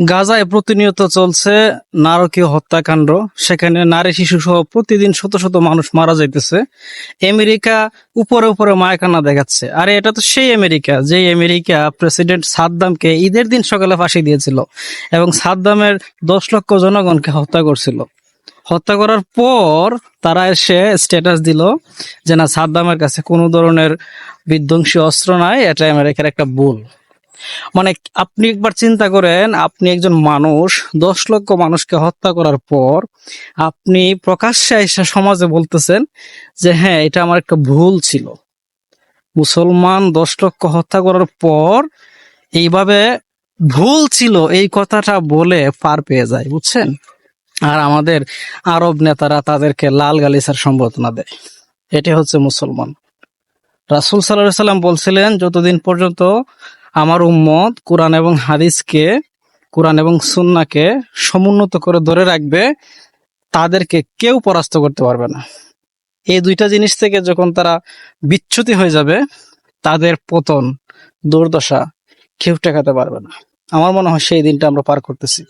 গাজায় প্রতিনিয়ত চলছে নারকীয় হত্যাকাণ্ড। সেখানে নারী শিশু সহ প্রতিদিন শত শত মানুষ মারা যাইতেছে। আমেরিকা উপরে উপরে মায়াকান্না দেখাচ্ছে। আরে এটা তো সেই আমেরিকা, যে আমেরিকা প্রেসিডেন্ট সাদ্দামকে ঈদের দিন সকালে ফাঁসি দিয়েছিল এবং সাদ্দামের 10 লক্ষ জনগণকে হত্যা করছিল। হত্যা করার পর তারা এসে স্ট্যাটাস দিল যে না, সাদ্দামের কাছে কোনো ধরনের বিধ্বংসী অস্ত্র নাই, এটা আমেরিকার একটা ভুল। মানে আপনি একবার চিন্তা করেন, আপনি একজন মানুষ 10 লক্ষ মানুষকে হত্যা করার পর আপনি প্রকাশ্যে এসে সমাজে বলতেছেন যে হ্যাঁ, এটা আমার একটা ভুল ছিল। মুসলমান 10 লক্ষ হত্যা করার পর এইভাবে ভুল ছিল এই কথাটা বলে পার পেয়ে যায়, বুঝছেন? আর আমাদের আরব নেতারা তাদেরকে লাল গালিচার সম্বোধনা দেয়। এটি হচ্ছে মুসলমান। রাসূল সাল্লাল্লাহু আলাইহি সাল্লাম বলছিলেন, যতদিন পর্যন্ত আমার উম্মত কোরআন এবং সুন্নাহকে সমুন্নত করে ধরে রাখবে, তাদেরকে কেউ পরাস্ত করতে পারবে না। এই দুইটা জিনিস থেকে যখন তারা বিচ্যুতি হয়ে যাবে, তাদের পতন, দুর্দশা কেউ ঠেকাতে পারবে না। আমার মনে হয় সেই দিনটা আমরা পার করতেছি।